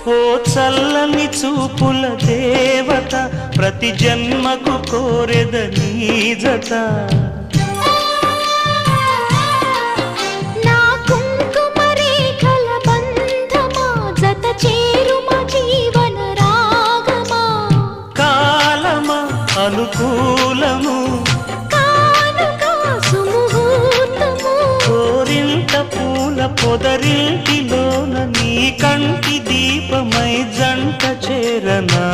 ఓ చల్లని చూపుల దేవత ప్రతి జన్మకు కోరెద నీ జత నా కుంకుమ రేఖల బంధమా జత చేరుమ జీవన రాగమా కాలమా అనుకూలము కానుక సుముహూర్తము కోరింత పూల పొదరింటిలోన నీ కంటి దీపమై జంట చేరనా